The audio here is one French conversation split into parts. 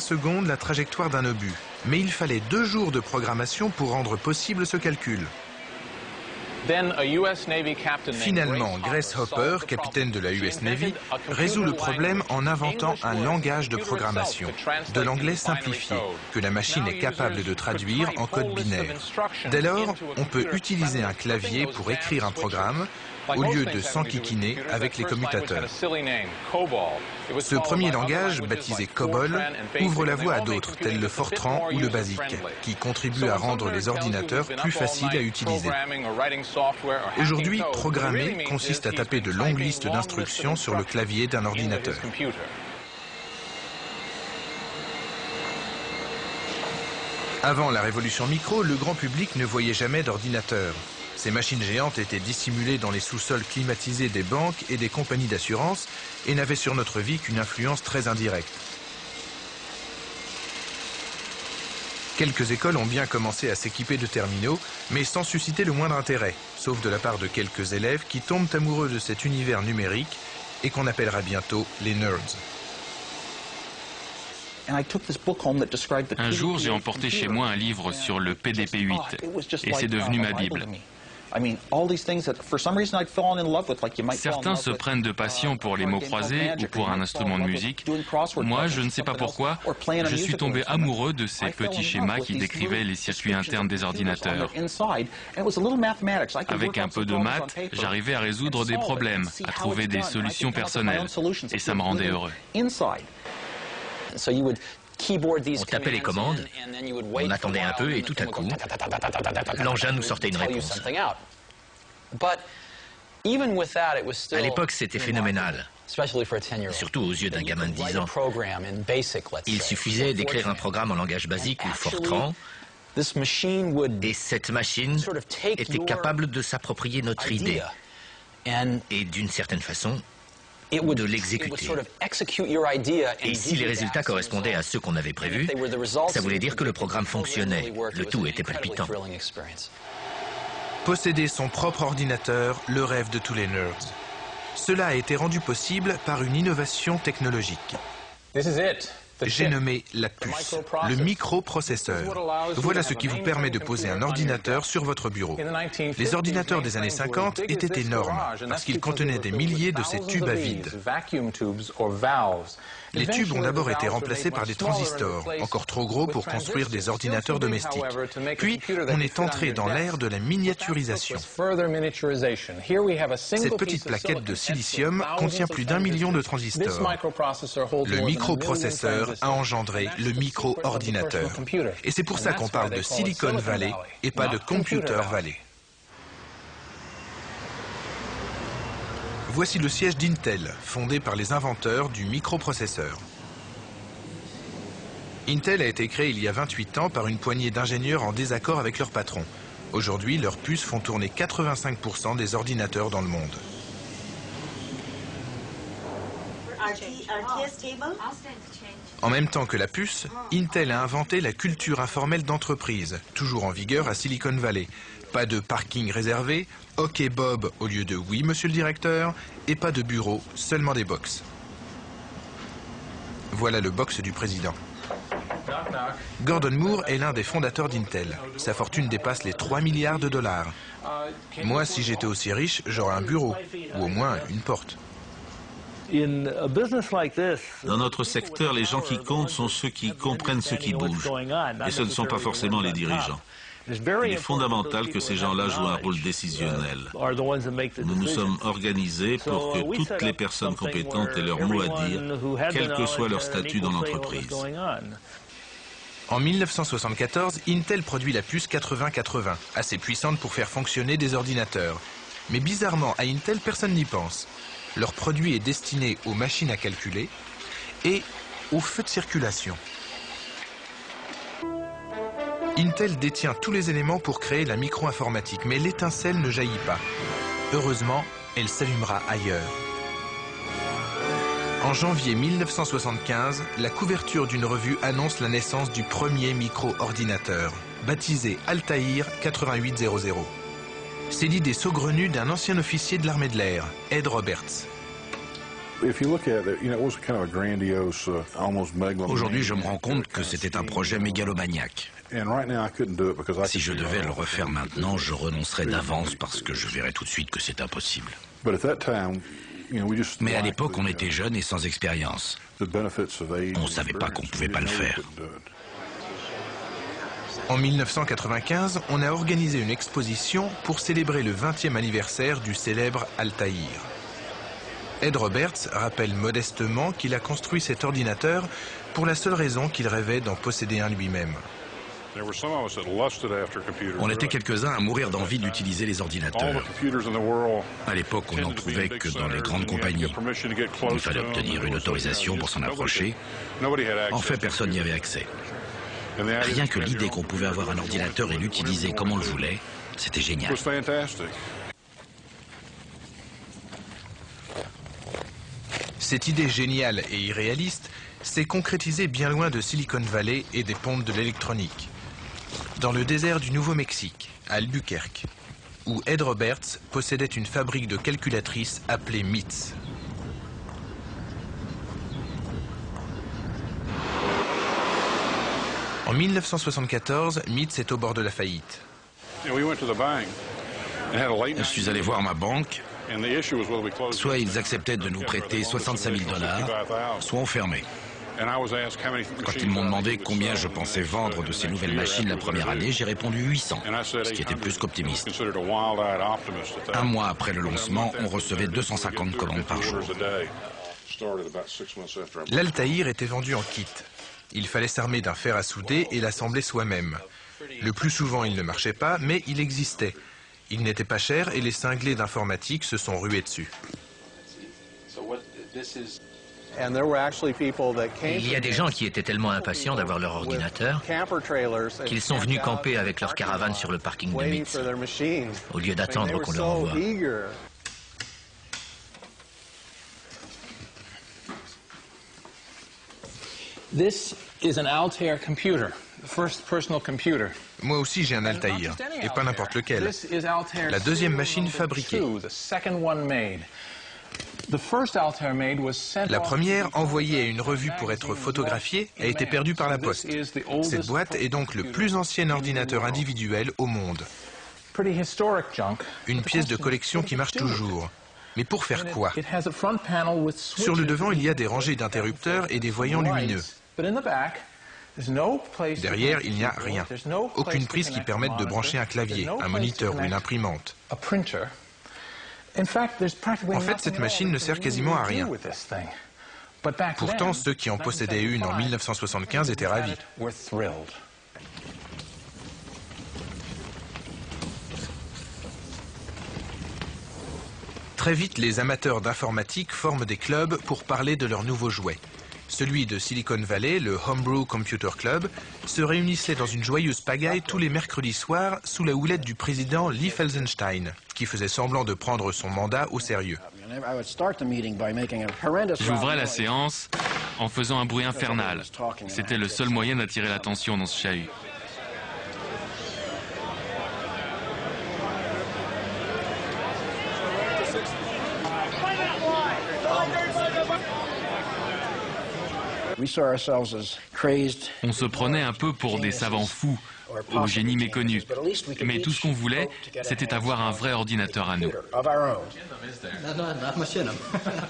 secondes la trajectoire d'un obus. Mais il fallait 2 jours de programmation pour rendre possible ce calcul. Finalement, Grace Hopper, capitaine de la US Navy, résout le problème en inventant un langage de programmation, de l'anglais simplifié, que la machine est capable de traduire en code binaire. Dès lors, on peut utiliser un clavier pour écrire un programme, au lieu de s'enquiquiner avec les commutateurs. Ce premier langage, baptisé COBOL, ouvre la voie à d'autres, tels le Fortran ou le BASIC, qui contribuent à rendre les ordinateurs plus faciles à utiliser. Aujourd'hui, programmer consiste à taper de longues listes d'instructions sur le clavier d'un ordinateur. Avant la révolution micro, le grand public ne voyait jamais d'ordinateur. Ces machines géantes étaient dissimulées dans les sous-sols climatisés des banques et des compagnies d'assurance et n'avaient sur notre vie qu'une influence très indirecte. Quelques écoles ont bien commencé à s'équiper de terminaux, mais sans susciter le moindre intérêt, sauf de la part de quelques élèves qui tombent amoureux de cet univers numérique et qu'on appellera bientôt les nerds. Un jour, j'ai emporté chez moi un livre sur le PDP-8 et c'est devenu ma Bible. Certains se prennent de passion pour les mots croisés ou pour un instrument de musique. Moi, je ne sais pas pourquoi, je suis tombé amoureux de ces petits schémas qui décrivaient les circuits internes des ordinateurs. Avec un peu de maths, j'arrivais à résoudre des problèmes, à trouver des solutions personnelles, et ça me rendait heureux. On tapait les commandes, on attendait un peu et tout à coup, l'engin nous sortait une réponse. À l'époque, c'était phénoménal, surtout aux yeux d'un gamin de 10 ans. Il suffisait d'écrire un programme en langage basique ou Fortran, et cette machine était capable de s'approprier notre idée et d'une certaine façon, de l'exécuter. Et si les résultats correspondaient à ceux qu'on avait prévus, ça voulait dire que le programme fonctionnait. Le tout était palpitant. Posséder son propre ordinateur, le rêve de tous les nerds. Cela a été rendu possible par une innovation technologique. J'ai nommé la puce, le microprocesseur. Voilà ce qui vous permet de poser un ordinateur sur votre bureau. Les ordinateurs des années 50 étaient énormes parce qu'ils contenaient des milliers de ces tubes à vide. Les tubes ont d'abord été remplacés par des transistors, encore trop gros pour construire des ordinateurs domestiques. Puis, on est entré dans l'ère de la miniaturisation. Cette petite plaquette de silicium contient plus d'1 million de transistors. Le microprocesseur a engendré le micro-ordinateur. Et c'est pour ça qu'on parle de Silicon Valley et pas de Computer Valley. Voici le siège d'Intel, fondé par les inventeurs du microprocesseur. Intel a été créé il y a 28 ans par une poignée d'ingénieurs en désaccord avec leur patron. Aujourd'hui, leurs puces font tourner 85% des ordinateurs dans le monde. En même temps que la puce, Intel a inventé la culture informelle d'entreprise, toujours en vigueur à Silicon Valley. Pas de parking réservé, OK Bob au lieu de oui monsieur le directeur, et pas de bureau, seulement des box. Voilà le box du président. Gordon Moore est l'un des fondateurs d'Intel. Sa fortune dépasse les 3 milliards de dollars. Moi, si j'étais aussi riche, j'aurais un bureau, ou au moins une porte. Dans notre secteur, les gens qui comptent sont ceux qui comprennent ce qui bouge, et ce ne sont pas forcément les dirigeants. Il est fondamental que ces gens-là jouent un rôle décisionnel. Nous nous sommes organisés pour que toutes les personnes compétentes aient leur mot à dire, quel que soit leur statut dans l'entreprise. En 1974, Intel produit la puce 8080, assez puissante pour faire fonctionner des ordinateurs. Mais bizarrement, à Intel, personne n'y pense. Leur produit est destiné aux machines à calculer et aux feux de circulation. Intel détient tous les éléments pour créer la micro-informatique, mais l'étincelle ne jaillit pas. Heureusement, elle s'allumera ailleurs. En janvier 1975, la couverture d'une revue annonce la naissance du premier micro-ordinateur, baptisé Altair 8800. C'est l'idée saugrenue d'un ancien officier de l'armée de l'air, Ed Roberts. Aujourd'hui, je me rends compte que c'était un projet mégalomaniaque. Si je devais le refaire maintenant, je renoncerais d'avance parce que je verrais tout de suite que c'est impossible. Mais à l'époque, on était jeunes et sans expérience. On ne savait pas qu'on ne pouvait pas le faire. En 1995, on a organisé une exposition pour célébrer le 20e anniversaire du célèbre Altaïr. Ed Roberts rappelle modestement qu'il a construit cet ordinateur pour la seule raison qu'il rêvait d'en posséder un lui-même. On était quelques-uns à mourir d'envie d'utiliser les ordinateurs. À l'époque, on n'en trouvait que dans les grandes compagnies. Il fallait obtenir une autorisation pour s'en approcher. En fait, personne n'y avait accès. Rien que l'idée qu'on pouvait avoir un ordinateur et l'utiliser comme on le voulait, c'était génial. Cette idée géniale et irréaliste s'est concrétisée bien loin de Silicon Valley et des pompes de l'électronique. Dans le désert du Nouveau-Mexique, à Albuquerque, où Ed Roberts possédait une fabrique de calculatrices appelée MITS. En 1974, MITS est au bord de la faillite. Je suis allé voir ma banque. Soit ils acceptaient de nous prêter 65 000 $, soit on fermait. Quand ils m'ont demandé combien je pensais vendre de ces nouvelles machines la première année, j'ai répondu 800, ce qui était plus qu'optimiste. Un mois après le lancement, on recevait 250 commandes par jour. L'Altaïr était vendu en kit. Il fallait s'armer d'un fer à souder et l'assembler soi-même. Le plus souvent, il ne marchait pas, mais il existait. Il n'était pas cher et les cinglés d'informatique se sont rués dessus. Il y a des gens qui étaient tellement impatients d'avoir leur ordinateur qu'ils sont venus camper avec leur caravane sur le parking de MITS, au lieu d'attendre qu'on leur envoie. This is an Altair computer, the first personal computer. Moi aussi j'ai un Altaïr, et pas n'importe lequel. La deuxième machine fabriquée. La première, envoyée à une revue pour être photographiée, a été perdue par la poste. Cette boîte est donc le plus ancien ordinateur individuel au monde. Une pièce de collection qui marche toujours. Mais pour faire quoi? Sur le devant, il y a des rangées d'interrupteurs et des voyants lumineux. Derrière, il n'y a rien. Aucune prise qui permette de brancher un clavier, un moniteur ou une imprimante. En fait, cette machine ne sert quasiment à rien. Pourtant, ceux qui en possédaient une en 1975 étaient ravis. Très vite, les amateurs d'informatique forment des clubs pour parler de leurs nouveaux jouets. Celui de Silicon Valley, le Homebrew Computer Club, se réunissait dans une joyeuse pagaille tous les mercredis soirs sous la houlette du président Lee Felsenstein, qui faisait semblant de prendre son mandat au sérieux. J'ouvrais la séance en faisant un bruit infernal. C'était le seul moyen d'attirer l'attention dans ce chahut. On se prenait un peu pour des savants fous, au génie méconnu. Mais tout ce qu'on voulait, c'était avoir un vrai ordinateur à nous.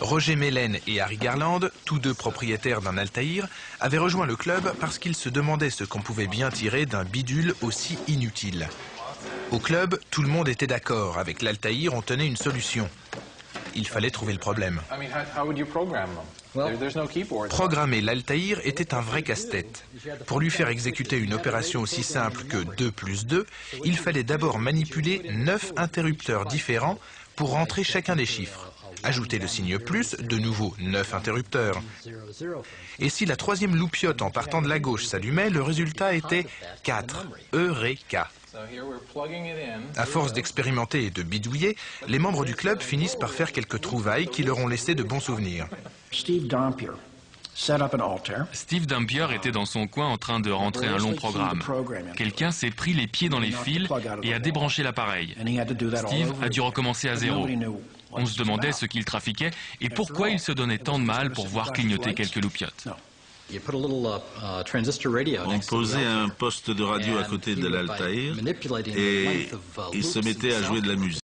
Roger Mellen et Harry Garland, tous deux propriétaires d'un Altaïr, avaient rejoint le club parce qu'ils se demandaient ce qu'on pouvait bien tirer d'un bidule aussi inutile. Au club, tout le monde était d'accord. Avec l'Altaïr, on tenait une solution. Il fallait trouver le problème. Programmer l'Altaïr était un vrai casse-tête. Pour lui faire exécuter une opération aussi simple que 2 + 2, il fallait d'abord manipuler 9 interrupteurs différents pour rentrer chacun des chiffres. Ajouter le signe plus, de nouveau 9 interrupteurs. Et si la troisième loupiote en partant de la gauche s'allumait, le résultat était 4. Eureka! À force d'expérimenter et de bidouiller, les membres du club finissent par faire quelques trouvailles qui leur ont laissé de bons souvenirs. Steve Dampier était dans son coin en train de rentrer un long programme. Quelqu'un s'est pris les pieds dans les fils et a débranché l'appareil. Steve a dû recommencer à zéro. On se demandait ce qu'ils trafiquaient et pourquoi ils se donnaient tant de mal pour voir clignoter quelques loupiottes. On posait un poste de radio à côté de l'Altaïr et ils se mettaient à jouer de la musique.